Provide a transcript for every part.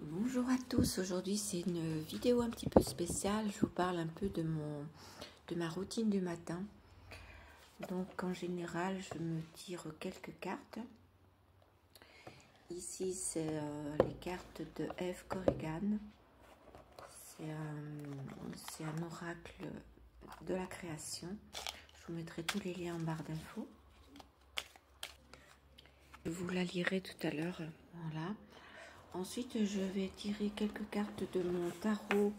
Bonjour à tous, aujourd'hui c'est une vidéo un petit peu spéciale, je vous parle un peu de ma routine du matin. Donc en général je me tire quelques cartes. Ici c'est les cartes de Eve Corrigan, c'est un oracle de la création. Je vous mettrai tous les liens en barre d'infos. Je vous la lirai tout à l'heure, voilà. Ensuite, je vais tirer quelques cartes de mon tarot,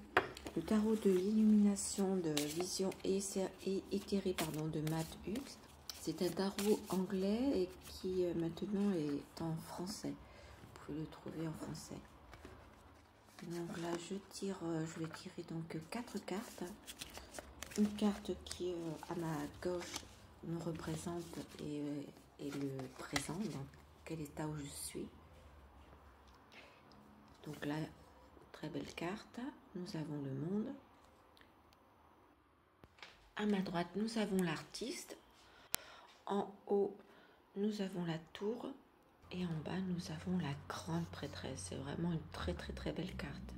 le tarot de l'illumination de vision et éthérée de Matt Hughes. C'est un tarot anglais et qui maintenant est en français. Vous pouvez le trouver en français. Donc là, je vais tirer donc 4 cartes. Une carte qui à ma gauche me représente et le présent, dans quel état où je suis. Donc là, très belle carte. Nous avons le monde. À ma droite, nous avons l'artiste. En haut, nous avons la tour. Et en bas, nous avons la grande prêtresse. C'est vraiment une très belle carte.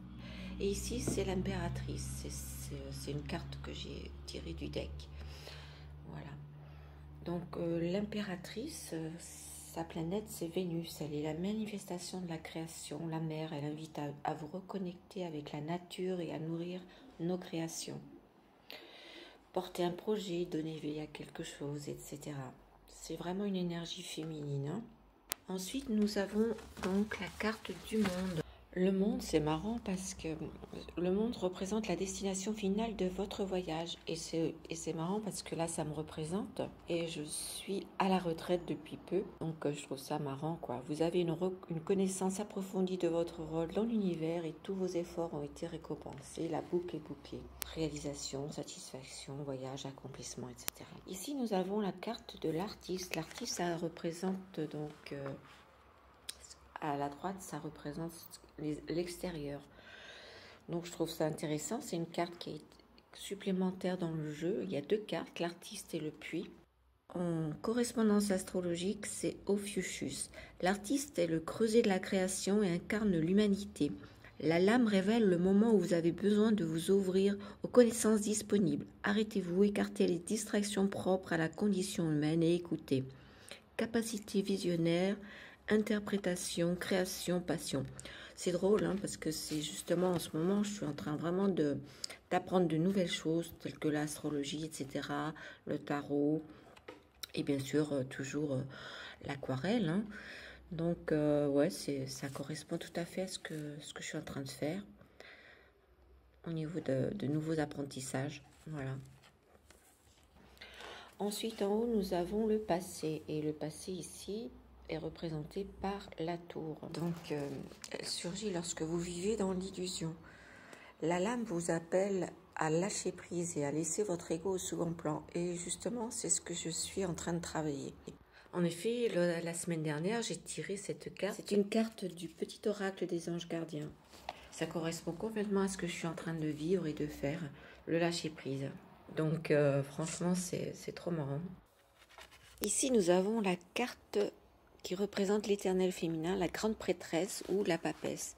Et ici, c'est l'impératrice. C'est une carte que j'ai tirée du deck. Voilà. Donc l'impératrice, sa planète, c'est Vénus. Elle est la manifestation de la création, la mère. Elle invite à vous reconnecter avec la nature et à nourrir nos créations. Porter un projet, donner vie à quelque chose, etc. C'est vraiment une énergie féminine. Hein. Ensuite, nous avons donc la carte du monde. Le monde, c'est marrant parce que le monde représente la destination finale de votre voyage. Et c'est marrant parce que là, ça me représente. Et je suis à la retraite depuis peu. Donc, je trouve ça marrant, quoi. Vous avez une connaissance approfondie de votre rôle dans l'univers et tous vos efforts ont été récompensés. La boucle est bouclée. Réalisation, satisfaction, voyage, accomplissement, etc. Ici, nous avons la carte de l'artiste. L'artiste, ça représente donc... à la droite, ça représente l'extérieur. Donc, je trouve ça intéressant. C'est une carte qui est supplémentaire dans le jeu. Il y a 2 cartes, l'artiste et le puits. En correspondance astrologique, c'est Ophiuchus. L'artiste est le creuset de la création et incarne l'humanité. La lame révèle le moment où vous avez besoin de vous ouvrir aux connaissances disponibles. Arrêtez-vous, écartez les distractions propres à la condition humaine et écoutez. Capacité visionnaire, interprétation, création, passion. C'est drôle hein, parce que c'est justement en ce moment, je suis en train vraiment d'apprendre de nouvelles choses telles que l'astrologie, etc., le tarot et bien sûr toujours l'aquarelle. Hein. Donc ouais, ça correspond tout à fait à ce que je suis en train de faire au niveau de nouveaux apprentissages. Voilà. Ensuite, en haut, nous avons le passé. Et le passé ici est représenté par la tour. Donc, elle surgit lorsque vous vivez dans l'illusion. La lame vous appelle à lâcher prise et à laisser votre ego au second plan. Et justement, c'est ce que je suis en train de travailler. En effet, la semaine dernière, j'ai tiré cette carte. C'est une carte du petit oracle des anges gardiens. Ça correspond complètement à ce que je suis en train de vivre et de faire, le lâcher prise. Donc franchement, c'est trop marrant. Ici, nous avons la carte qui représente l'éternel féminin, la grande prêtresse ou la papesse.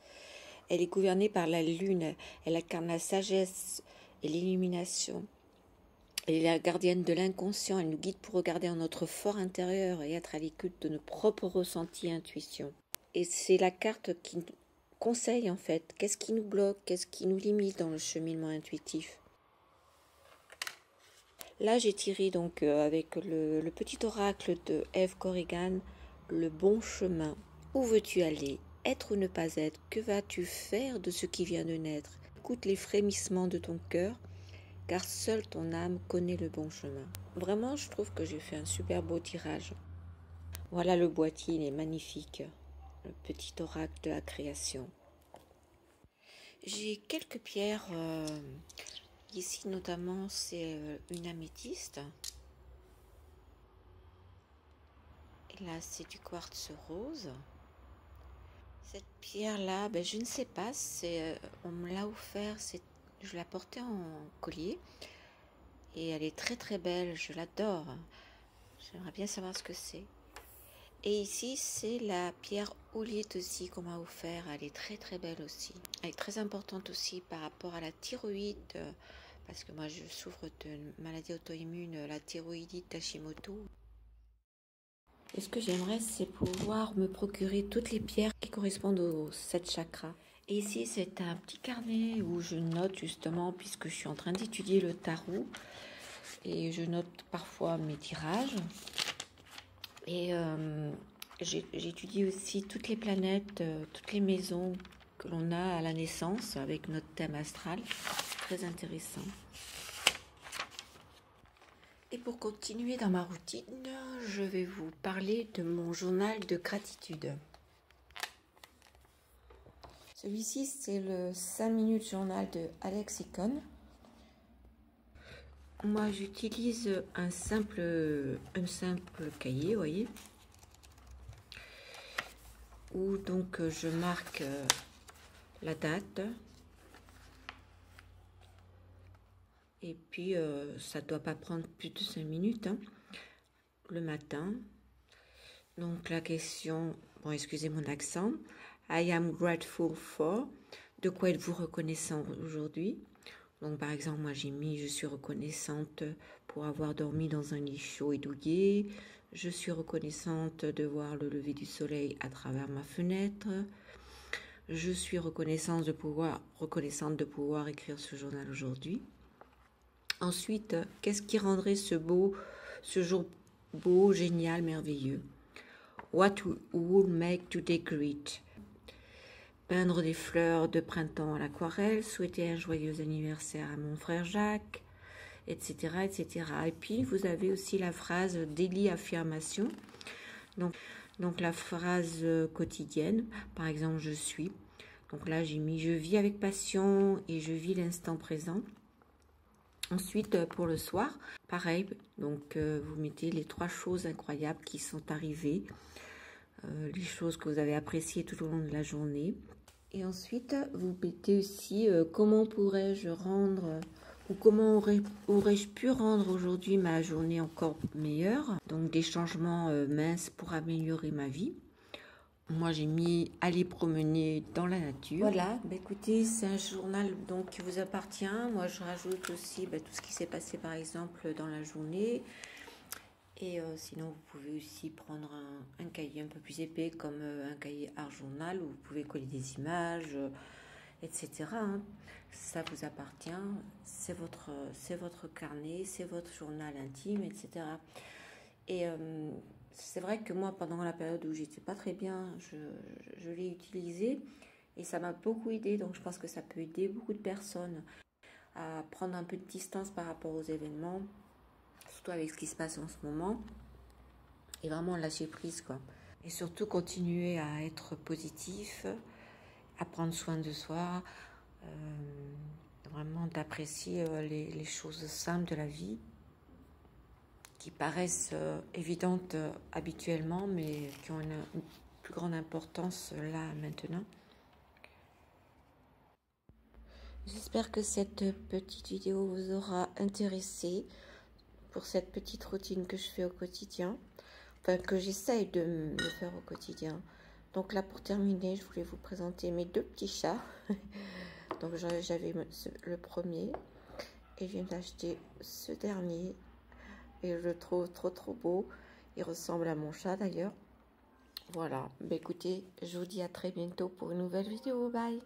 Elle est gouvernée par la lune. Elle incarne la sagesse et l'illumination. Elle est la gardienne de l'inconscient. Elle nous guide pour regarder en notre fort intérieur et être à l'écoute de nos propres ressentis et intuitions. Et c'est la carte qui nous conseille en fait. Qu'est-ce qui nous bloque? Qu'est-ce qui nous limite dans le cheminement intuitif? Là, j'ai tiré donc avec le petit oracle de Eve Corrigan, le bon chemin. Où veux-tu aller? Être ou ne pas être? Que vas-tu faire de ce qui vient de naître? Écoute les frémissements de ton cœur, car seule ton âme connaît le bon chemin. Vraiment, je trouve que j'ai fait un super beau tirage. Voilà le boîtier, il est magnifique. Le petit oracle de la création. J'ai quelques pierres... Ici, notamment, c'est une améthyste. Et là, c'est du quartz rose. Cette pierre-là, ben, je ne sais pas. On me l'a offert. Je la portais en collier. Et elle est très belle. Je l'adore. J'aimerais bien savoir ce que c'est. Et ici, c'est la pierre oolite aussi qu'on m'a offert. Elle est très très belle aussi. Elle est très importante aussi par rapport à la thyroïde. Parce que moi, je souffre d'une maladie auto-immune, la thyroïdite Hashimoto. Et ce que j'aimerais, c'est pouvoir me procurer toutes les pierres qui correspondent aux 7 chakras. Et ici, c'est un petit carnet où je note justement, puisque je suis en train d'étudier le tarot. Et je note parfois mes tirages. Et j'étudie aussi toutes les planètes, toutes les maisons que l'on a à la naissance avec notre thème astral. Très intéressant. Et pour continuer dans ma routine, je vais vous parler de mon journal de gratitude. Celui-ci, c'est le 5 minutes journal de Alex Icon. Moi, j'utilise un simple cahier, vous voyez, où donc je marque la date. Et puis, ça ne doit pas prendre plus de 5 minutes, hein, le matin. Donc, la question, bon, excusez mon accent. I am grateful for. De quoi êtes-vous reconnaissant aujourd'hui? Donc, par exemple, moi, j'ai mis, je suis reconnaissante pour avoir dormi dans un lit chaud et douillet. Je suis reconnaissante de voir le lever du soleil à travers ma fenêtre. Je suis reconnaissante de pouvoir écrire ce journal aujourd'hui. Ensuite, qu'est-ce qui rendrait ce jour beau, génial, merveilleux? What would make today great? Peindre des fleurs de printemps à l'aquarelle, souhaiter un joyeux anniversaire à mon frère Jacques, etc., etc. Et puis, vous avez aussi la phrase daily affirmation. Donc la phrase quotidienne, par exemple, je suis. Donc là, j'ai mis je vis avec passion et je vis l'instant présent. Ensuite, pour le soir, pareil, donc vous mettez les 3 choses incroyables qui sont arrivées, les choses que vous avez appréciées tout au long de la journée. Et ensuite, vous mettez aussi comment pourrais-je rendre, ou comment aurais-je pu rendre aujourd'hui ma journée encore meilleure. Donc des changements minces pour améliorer ma vie. Moi, j'ai mis aller promener dans la nature. Voilà, bah, écoutez, c'est un journal donc qui vous appartient. Moi, je rajoute aussi tout ce qui s'est passé, par exemple, dans la journée. Et sinon, vous pouvez aussi prendre un cahier un peu plus épais, comme un cahier art journal, où vous pouvez coller des images, etc. Hein. Ça vous appartient, c'est votre carnet, c'est votre journal intime, etc. Et c'est vrai que moi, pendant la période où j'étais pas très bien, je l'ai utilisé et ça m'a beaucoup aidé. Donc, je pense que ça peut aider beaucoup de personnes à prendre un peu de distance par rapport aux événements, surtout avec ce qui se passe en ce moment, et vraiment lâcher prise, quoi. Et surtout continuer à être positif, à prendre soin de soi, vraiment d'apprécier les choses simples de la vie, qui paraissent évidentes habituellement, mais qui ont une plus grande importance là, maintenant. J'espère que cette petite vidéo vous aura intéressé pour cette petite routine que je fais au quotidien, enfin que j'essaye de me faire au quotidien. Donc là, pour terminer, je voulais vous présenter mes 2 petits chats. Donc j'avais le premier et je viens d'acheter ce dernier. Et je le trouve trop beau. Il ressemble à mon chat d'ailleurs. Voilà. Bah, écoutez, je vous dis à très bientôt pour une nouvelle vidéo. Bye!